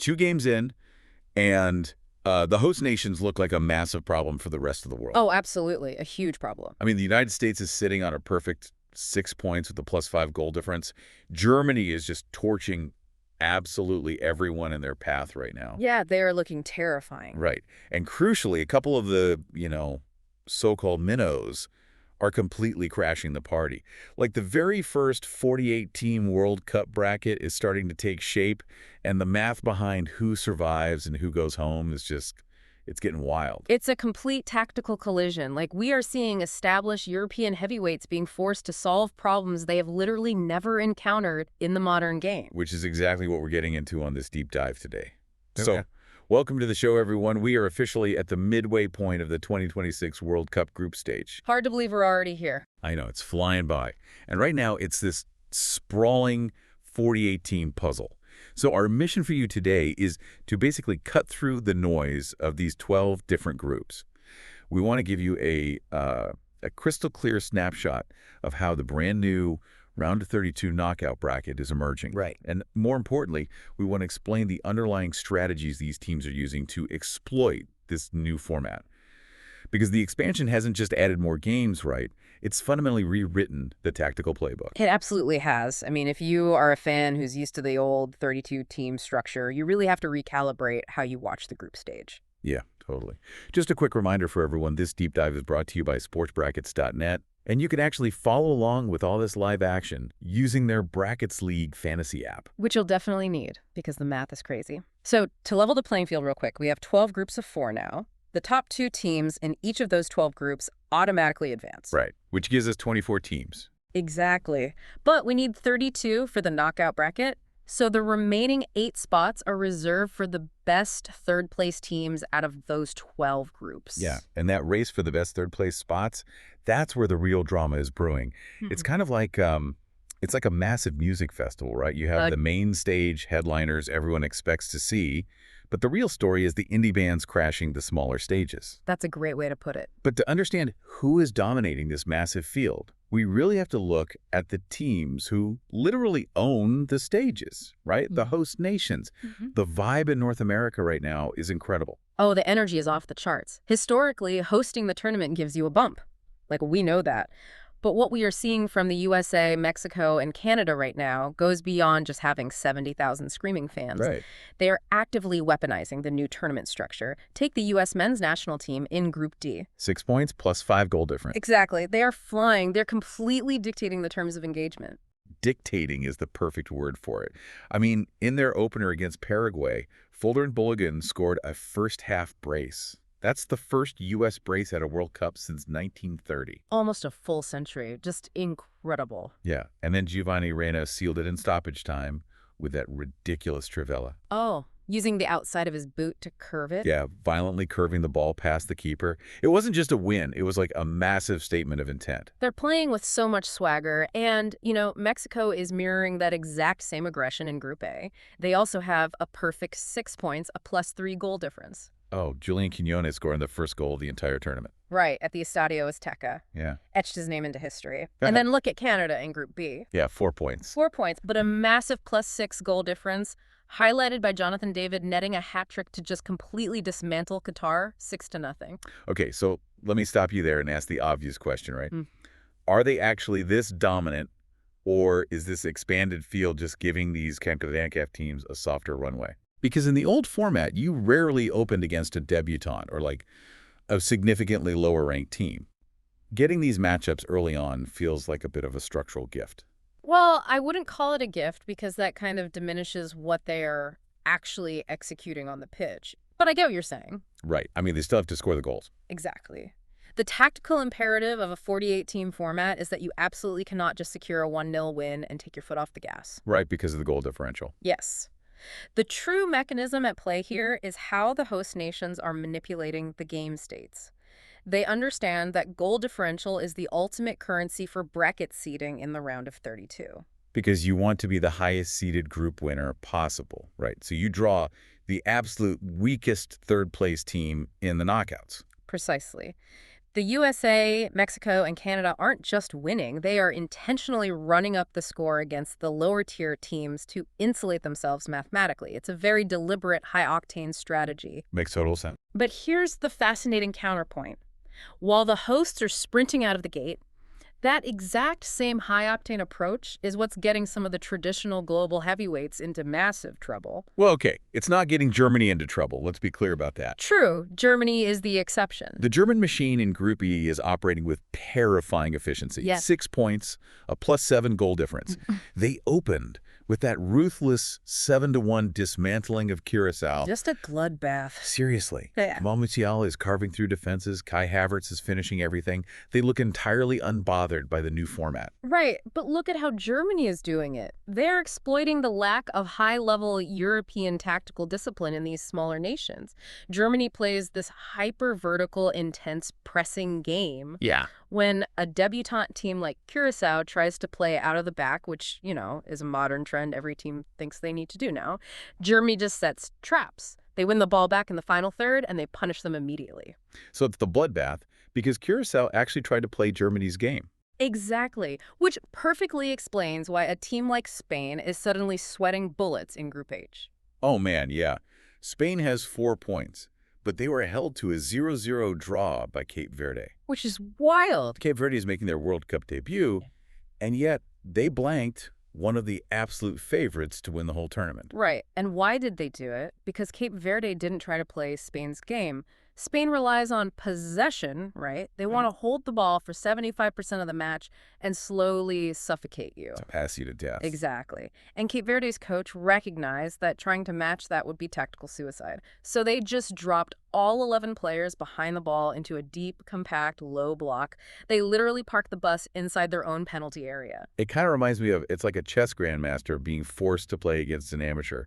2 games in, and the host nations look like a massive problem for the rest of the world. Oh, absolutely. A huge problem. I mean, the United States is sitting on a perfect 6 points with a +5 goal difference. Germany is just torching absolutely everyone in their path right now. Yeah, they are looking terrifying. Right. And crucially, a couple of the, so-called minnows are completely crashing the party. Like the very first 48-team World Cup bracket is starting to take shape, and the math behind who survives and who goes home is just, it's getting wild. It's a complete tactical collision. Like, we are seeing established European heavyweights being forced to solve problems they have literally never encountered in the modern game. Which is exactly what we're getting into on this deep dive today. Okay. So, welcome to the show, everyone. We are officially at the midway point of the 2026 World Cup group stage. Hard to believe we're already here. I know, it's flying by. And right now, it's this sprawling 48-team puzzle. So our mission for you today is to basically cut through the noise of these 12 different groups. We want to give you a crystal clear snapshot of how the brand new round of 32 knockout bracket is emerging. Right. And more importantly, we want to explain the underlying strategies these teams are using to exploit this new format. Because the expansion hasn't just added more games, right? It's fundamentally rewritten the tactical playbook. It absolutely has. I mean, if you are a fan who's used to the old 32-team structure, you really have to recalibrate how you watch the group stage. Yeah, totally. Just a quick reminder for everyone, this deep dive is brought to you by sportsbrackets.net, and you can actually follow along with all this live action using their Brackets League fantasy app. Which you'll definitely need, because the math is crazy. So to level the playing field real quick, we have 12 groups of 4 now. The top 2 teams in each of those 12 groups automatically advance. Right, which gives us 24 teams. Exactly. But we need 32 for the knockout bracket, so the remaining 8 spots are reserved for the best third-place teams out of those 12 groups. Yeah, and that race for the best third-place spots, that's where the real drama is brewing. It's kind of like it's like a massive music festival, right? You have the main stage headliners everyone expects to see, but the real story is the indie bands crashing the smaller stages. That's a great way to put it. But to understand who is dominating this massive field, we really have to look at the teams who literally own the stages, right? The host nations. The vibe in North America right now is incredible. Oh, the energy is off the charts. Historically, hosting the tournament gives you a bump. Like, we know that. But what we are seeing from the USA, Mexico, and Canada right now goes beyond just having 70,000 screaming fans. Right. They are actively weaponizing the new tournament structure. Take the U.S. men's national team in Group D. 6 points plus 5 goal difference. Exactly. They are flying. They're completely dictating the terms of engagement. Dictating is the perfect word for it. I mean, in their opener against Paraguay, Fulder and Bulligan scored a first-half brace. That's the first U.S. brace at a World Cup since 1930. Almost a full century. Just incredible. Yeah, and then Giovanni Reyna sealed it in stoppage time with that ridiculous trivela. Oh, using the outside of his boot to curve it? Yeah, violently curving the ball past the keeper. It wasn't just a win. It was like a massive statement of intent. They're playing with so much swagger, and, Mexico is mirroring that exact same aggression in Group A. They also have a perfect 6 points, a +3 goal difference. Oh, Julian Quinones scoring the first goal of the entire tournament. Right, at the Estadio Azteca. Yeah. Etched his name into history. And then look at Canada in Group B. Yeah, 4 points. 4 points, but a massive +6 goal difference, highlighted by Jonathan David netting a hat-trick to just completely dismantle Qatar, 6-0. Okay, so let me stop you there and ask the obvious question, right? Are they actually this dominant, or is this expanded field just giving these CONCACAF teams a softer runway? Because in the old format, you rarely opened against a debutant or like a significantly lower-ranked team. Getting these matchups early on feels like a bit of a structural gift. Well, I wouldn't call it a gift because that kind of diminishes what they are actually executing on the pitch. But I get what you're saying. Right. I mean, they still have to score the goals. Exactly. The tactical imperative of a 48-team format is that you absolutely cannot just secure a 1-0 win and take your foot off the gas. Right, because of the goal differential. Yes. The true mechanism at play here is how the host nations are manipulating the game states. They understand that goal differential is the ultimate currency for bracket seeding in the round of 32. Because you want to be the highest seeded group winner possible, right? So you draw the absolute weakest third place team in the knockouts. Precisely. The USA, Mexico, and Canada aren't just winning, they are intentionally running up the score against the lower tier teams to insulate themselves mathematically. It's a very deliberate, high-octane strategy. Makes total sense. But here's the fascinating counterpoint. While the hosts are sprinting out of the gate, that exact same high-octane approach is what's getting some of the traditional global heavyweights into massive trouble. Well, okay, it's not getting Germany into trouble. Let's be clear about that. True, Germany is the exception. The German machine in Group E is operating with terrifying efficiency. Yes. 6 points, a +7 goal difference. They opened with that ruthless 7-1 dismantling of Curaçao. Just a bloodbath. Seriously. Yeah. Kamal Musiala is carving through defenses. Kai Havertz is finishing everything. They look entirely unbothered by the new format. Right, but look at how Germany is doing it. They're exploiting the lack of high-level European tactical discipline in these smaller nations. Germany plays this hyper-vertical, intense pressing game. Yeah. When a debutante team like Curaçao tries to play out of the back, which, is a modern trend every team thinks they need to do now, Germany just sets traps. They win the ball back in the final third, and they punish them immediately. So it's the bloodbath because Curaçao actually tried to play Germany's game. Exactly, which perfectly explains why a team like Spain is suddenly sweating bullets in Group H. Oh, man, yeah. Spain has 4 points, but they were held to a 0-0 draw by Cape Verde. Which is wild. Cape Verde is making their World Cup debut, and yet they blanked one of the absolute favorites to win the whole tournament. Right, and why did they do it? Because Cape Verde didn't try to play Spain's game. Spain relies on possession, right? They want to hold the ball for 75% of the match and slowly suffocate you. To pass you to death. Exactly. And Cape Verde's coach recognized that trying to match that would be tactical suicide. So they just dropped all 11 players behind the ball into a deep, compact, low block. They literally parked the bus inside their own penalty area. It kind of reminds me of, it's like a chess grandmaster being forced to play against an amateur.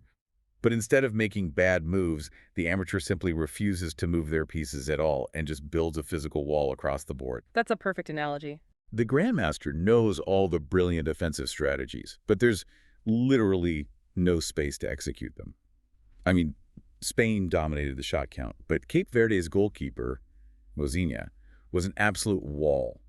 But instead of making bad moves, the amateur simply refuses to move their pieces at all and just builds a physical wall across the board. That's a perfect analogy. The grandmaster knows all the brilliant offensive strategies, but there's literally no space to execute them. I mean, Spain dominated the shot count, but Cape Verde's goalkeeper, Mozinha, was an absolute wall.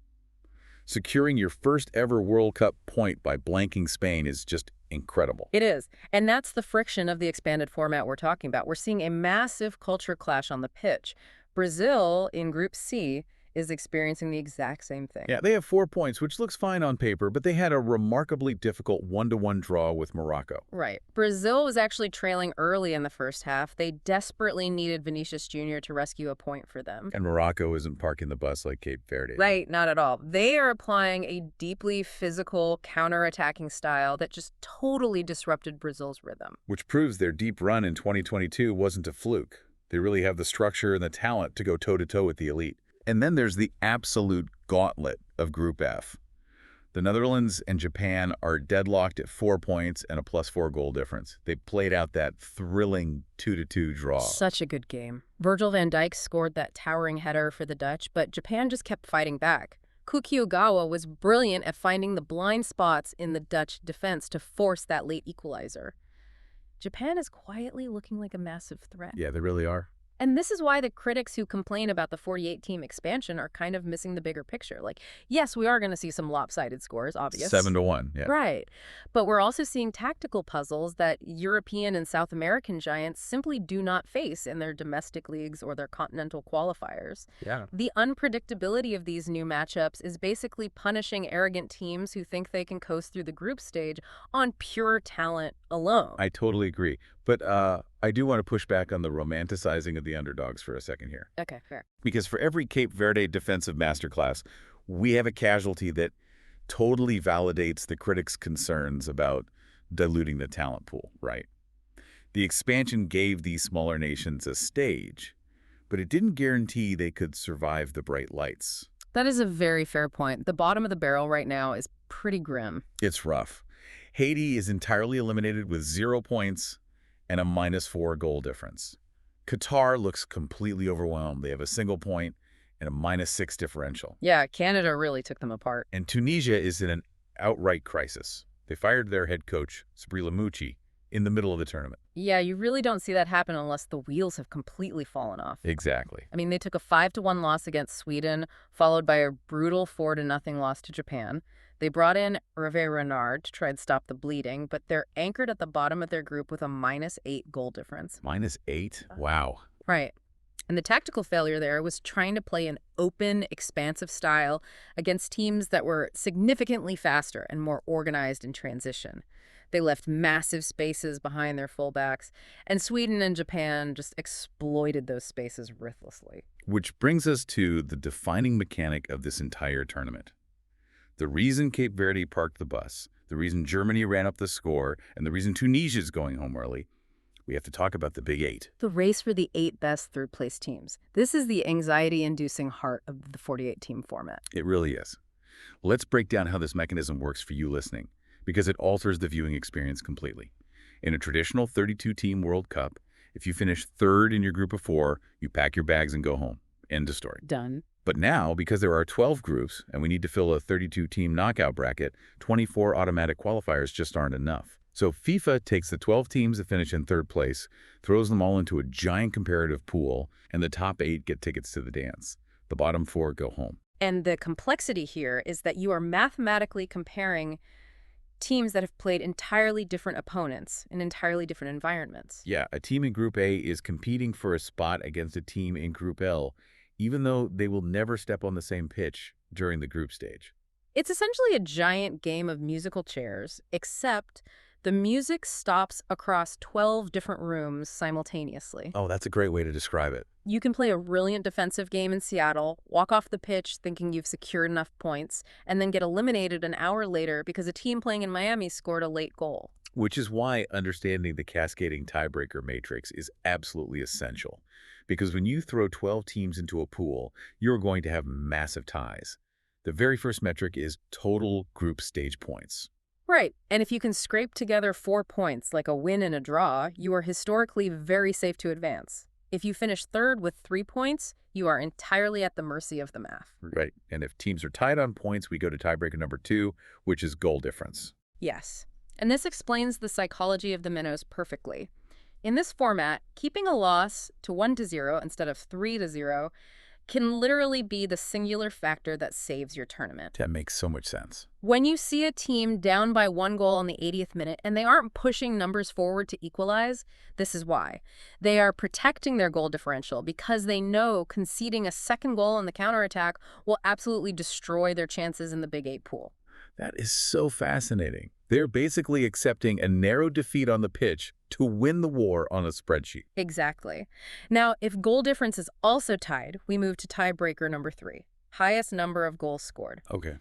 Securing your first ever World Cup point by blanking Spain is just incredible. It is. And that's the friction of the expanded format we're talking about. We're seeing a massive culture clash on the pitch. Brazil, in Group C, is experiencing the exact same thing. Yeah, they have 4 points, which looks fine on paper, but they had a remarkably difficult 1-1 draw with Morocco. Right. Brazil was actually trailing early in the first half. They desperately needed Vinicius Jr. to rescue a point for them. And Morocco isn't parking the bus like Cape Verde. Right, not at all. They are applying a deeply physical, counter-attacking style that just totally disrupted Brazil's rhythm. Which proves their deep run in 2022 wasn't a fluke. They really have the structure and the talent to go toe-to-toe with the elite. And then there's the absolute gauntlet of Group F. The Netherlands and Japan are deadlocked at 4 points and a +4 goal difference. They played out that thrilling 2-2 draw. Such a good game. Virgil van Dijk scored that towering header for the Dutch, but Japan just kept fighting back. Kuki Ogawa was brilliant at finding the blind spots in the Dutch defense to force that late equalizer. Japan is quietly looking like a massive threat. Yeah, they really are. And this is why the critics who complain about the 48-team expansion are kind of missing the bigger picture. Like, yes, we are going to see some lopsided scores, obvious. 7-1, yeah. Right. But we're also seeing tactical puzzles that European and South American giants simply do not face in their domestic leagues or their continental qualifiers. Yeah. The unpredictability of these new matchups is basically punishing arrogant teams who think they can coast through the group stage on pure talent alone. I totally agree. But I do want to push back on the romanticizing of the underdogs for a second here. Okay, fair. Because for every Cape Verde defensive masterclass, we have a casualty that totally validates the critics' concerns about diluting the talent pool, right? The expansion gave these smaller nations a stage, but it didn't guarantee they could survive the bright lights. That is a very fair point. The bottom of the barrel right now is pretty grim. It's rough. Haiti is entirely eliminated with 0 points and a -4 goal difference. Qatar looks completely overwhelmed. They have a single point and a -6 differential. Yeah, Canada really took them apart. And Tunisia is in an outright crisis. They fired their head coach, Sabri Lamouchi, in the middle of the tournament. Yeah, you really don't see that happen unless the wheels have completely fallen off. Exactly. I mean, they took a 5-1 loss against Sweden, followed by a brutal 4-0 loss to Japan. They brought in Hervé Renard to try and stop the bleeding, but they're anchored at the bottom of their group with a -8 goal difference. -8? Wow. Right. And the tactical failure there was trying to play an open, expansive style against teams that were significantly faster and more organized in transition. They left massive spaces behind their fullbacks, and Sweden and Japan just exploited those spaces ruthlessly. Which brings us to the defining mechanic of this entire tournament. The reason Cape Verde parked the bus, the reason Germany ran up the score, and the reason Tunisia's going home early, we have to talk about the Big Eight. The race for the 8 best third-place teams. This is the anxiety-inducing heart of the 48-team format. It really is. Let's break down how this mechanism works for you listening, because it alters the viewing experience completely. In a traditional 32-team World Cup, if you finish third in your group of 4, you pack your bags and go home. End of story. Done. But now, because there are 12 groups and we need to fill a 32-team knockout bracket, 24 automatic qualifiers just aren't enough. So FIFA takes the 12 teams that finish in third place, throws them all into a giant comparative pool, and the top 8 get tickets to the dance. The bottom 4 go home. And the complexity here is that you are mathematically comparing teams that have played entirely different opponents in entirely different environments. Yeah, a team in Group A is competing for a spot against a team in Group L, even though they will never step on the same pitch during the group stage. It's essentially a giant game of musical chairs, except the music stops across 12 different rooms simultaneously. Oh, that's a great way to describe it. You can play a brilliant defensive game in Seattle, walk off the pitch thinking you've secured enough points, and then get eliminated an hour later because a team playing in Miami scored a late goal. Which is why understanding the cascading tiebreaker matrix is absolutely essential. Because when you throw 12 teams into a pool, you're going to have massive ties. The very first metric is total group stage points. Right, and if you can scrape together 4 points, like a win and a draw, you are historically very safe to advance. If you finish third with 3 points, you are entirely at the mercy of the math. Right, and if teams are tied on points, we go to tiebreaker number 2, which is goal difference. Yes, and this explains the psychology of the minnows perfectly. In this format, keeping a loss to 1-0 instead of 3-0 can literally be the singular factor that saves your tournament. That makes so much sense. When you see a team down by 1 goal in the 80th minute and they aren't pushing numbers forward to equalize, this is why. They are protecting their goal differential because they know conceding a second goal in the counterattack will absolutely destroy their chances in the Big 8 pool. That is so fascinating. They're basically accepting a narrow defeat on the pitch to win the war on a spreadsheet. Exactly. Now, if goal difference is also tied, we move to tiebreaker number 3, highest number of goals scored. Okay.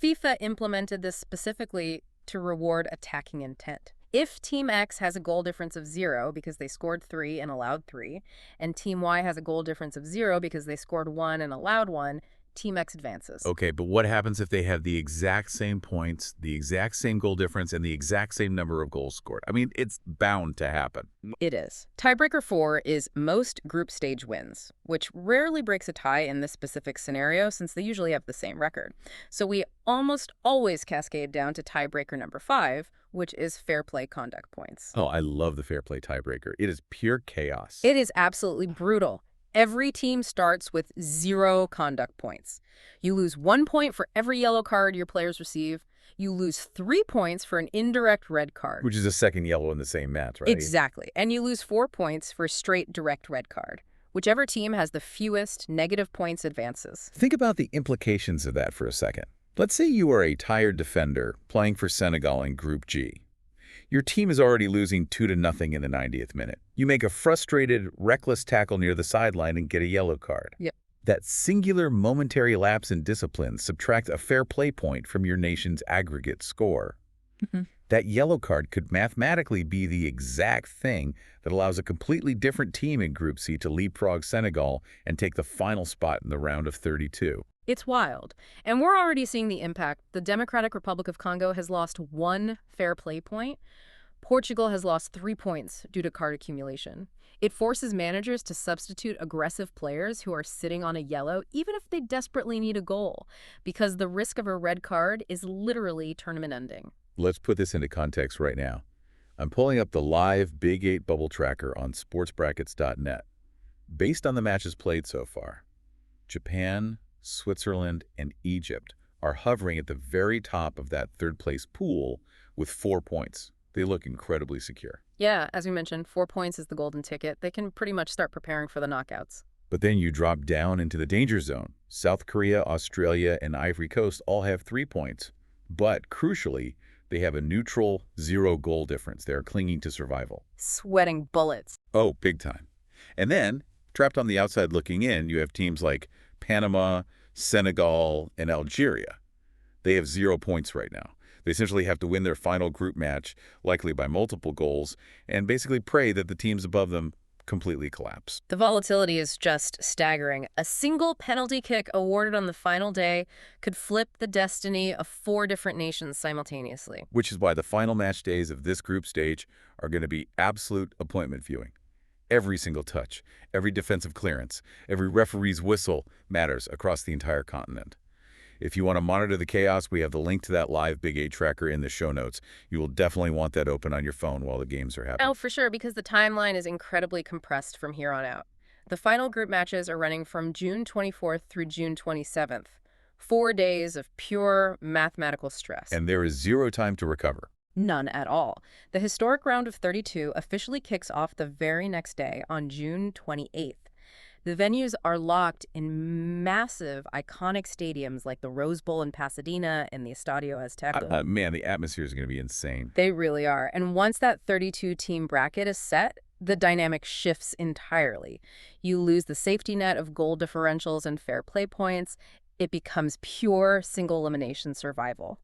FIFA implemented this specifically to reward attacking intent. If Team X has a goal difference of 0 because they scored 3 and allowed 3, and Team Y has a goal difference of 0 because they scored 1 and allowed 1, Team X advances. Okay, but what happens if they have the exact same points, the exact same goal difference, and the exact same number of goals scored? I mean, it's bound to happen. It is. Tiebreaker 4 is most group stage wins, which rarely breaks a tie in this specific scenario since they usually have the same record. So we almost always cascade down to tiebreaker number 5, which is fair play conduct points. Oh, I love the fair play tiebreaker. It is pure chaos. It is absolutely brutal. Every team starts with 0 conduct points. You lose 1 point for every yellow card your players receive. You lose 3 points for an indirect red card. Which is a second yellow in the same match, right? Exactly. And you lose 4 points for a straight direct red card. Whichever team has the fewest negative points advances. Think about the implications of that for a second. Let's say you are a tired defender playing for Senegal in Group G. Your team is already losing 2-0 in the 90th minute. You make a frustrated, reckless tackle near the sideline and get a yellow card. Yep. That singular momentary lapse in discipline subtracts a fair play point from your nation's aggregate score. That yellow card could mathematically be the exact thing that allows a completely different team in Group C to leapfrog Senegal and take the final spot in the round of 32. It's wild. And we're already seeing the impact. The Democratic Republic of Congo has lost 1 fair play point. Portugal has lost 3 points due to card accumulation. It forces managers to substitute aggressive players who are sitting on a yellow, even if they desperately need a goal, because the risk of a red card is literally tournament ending. Let's put this into context right now. I'm pulling up the live Big 8 bubble tracker on sportsbrackets.net. Based on the matches played so far, Japan, Switzerland, and Egypt are hovering at the very top of that third-place pool with 4 points. They look incredibly secure. Yeah, as we mentioned, 4 points is the golden ticket. They can pretty much start preparing for the knockouts. But then you drop down into the danger zone. South Korea, Australia, and Ivory Coast all have 3 points. But crucially, they have a neutral 0-goal difference. They're clinging to survival. Sweating bullets. Oh, big time. And then, trapped on the outside looking in, you have teams like Panama, Senegal, and Algeria. They have 0 points right now. They essentially have to win their final group match, likely by multiple goals, and basically pray that the teams above them completely collapse. The volatility is just staggering. A single penalty kick awarded on the final day could flip the destiny of 4 different nations simultaneously. Which is why the final match days of this group stage are going to be absolute appointment viewing. Every single touch, every defensive clearance, every referee's whistle matters across the entire continent. If you want to monitor the chaos, we have the link to that live Big 8 tracker in the show notes. You will definitely want that open on your phone while the games are happening. Oh, for sure, because the timeline is incredibly compressed from here on out. The final group matches are running from June 24th through June 27th. 4 days of pure mathematical stress. And there is 0 time to recover. None at all. The historic round of 32 officially kicks off the very next day on June 28th. The venues are locked in massive, iconic stadiums like the Rose Bowl in Pasadena and the Estadio Azteca. Man, the atmosphere is going to be insane. They really are. And once that 32-team bracket is set, the dynamic shifts entirely. You lose the safety net of goal differentials and fair play points. It becomes pure single elimination survival.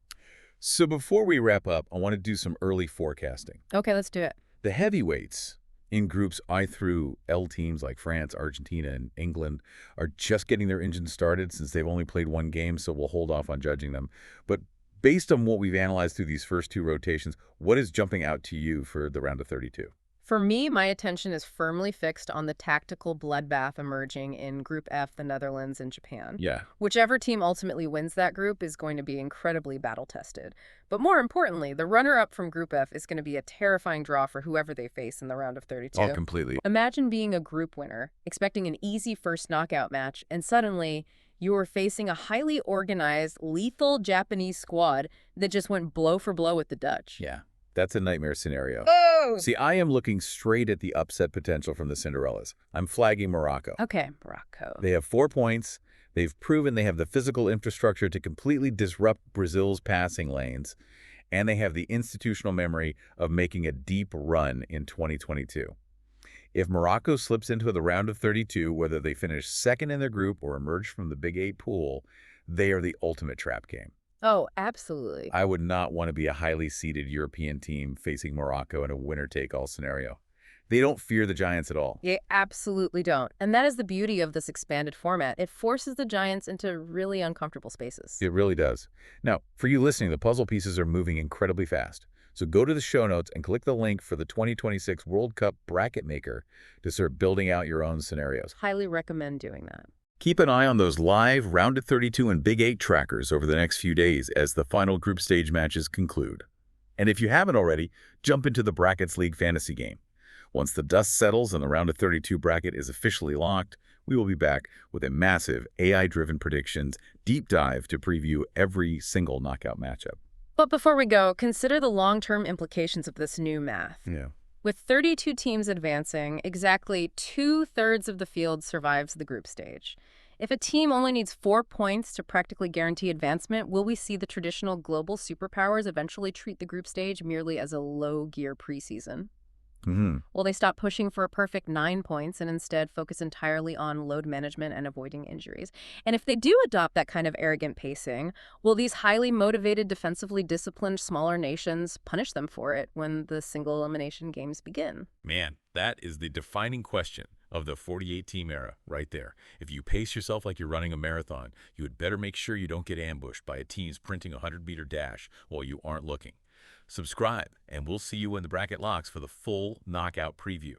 So before we wrap up, I want to do some early forecasting. Okay, let's do it. The heavyweights in groups I through L teams like France, Argentina, and England are just getting their engines started since they've only played 1 game, so we'll hold off on judging them. But based on what we've analyzed through these first 2 rotations, what is jumping out to you for the round of 32? For me, my attention is firmly fixed on the tactical bloodbath emerging in Group F, the Netherlands and Japan. Yeah. Whichever team ultimately wins that group is going to be incredibly battle-tested. But more importantly, the runner-up from Group F is going to be a terrifying draw for whoever they face in the round of 32. Oh, completely. Imagine being a group winner, expecting an easy first knockout match, and suddenly you are facing a highly organized, lethal Japanese squad that just went blow for blow with the Dutch. Yeah. That's a nightmare scenario. Oh! See, I am looking straight at the upset potential from the Cinderellas. I'm flagging Morocco. Okay, Morocco. They have 4 points. They've proven they have the physical infrastructure to completely disrupt Brazil's passing lanes. And they have the institutional memory of making a deep run in 2022. If Morocco slips into the round of 32, whether they finish second in their group or emerge from the Big 8 pool, they are the ultimate trap game. Oh, absolutely. I would not want to be a highly seeded European team facing Morocco in a winner-take-all scenario. They don't fear the Giants at all. They absolutely don't. And that is the beauty of this expanded format. It forces the Giants into really uncomfortable spaces. It really does. Now, for you listening, the puzzle pieces are moving incredibly fast. So go to the show notes and click the link for the 2026 World Cup Bracket Maker to start building out your own scenarios. Highly recommend doing that. Keep an eye on those live Round of 32 and Big 8 trackers over the next few days as the final group stage matches conclude. And if you haven't already, jump into the Brackets League fantasy game. Once the dust settles and the Round of 32 bracket is officially locked, we will be back with a massive AI-driven predictions deep dive to preview every single knockout matchup. But before we go, consider the long-term implications of this new math. Yeah. With 32 teams advancing, exactly 2/3 of the field survives the group stage. If a team only needs 4 points to practically guarantee advancement, will we see the traditional global superpowers eventually treat the group stage merely as a low-gear preseason? Will they stop pushing for a perfect 9 points and instead focus entirely on load management and avoiding injuries? And if they do adopt that kind of arrogant pacing, will these highly motivated, defensively disciplined smaller nations punish them for it when the single elimination games begin? Man, that is the defining question of the 48-team era right there. If you pace yourself like you're running a marathon, you had better make sure you don't get ambushed by a team sprinting a 100-meter dash while you aren't looking. Subscribe, and we'll see you when the bracket locks for the full knockout preview.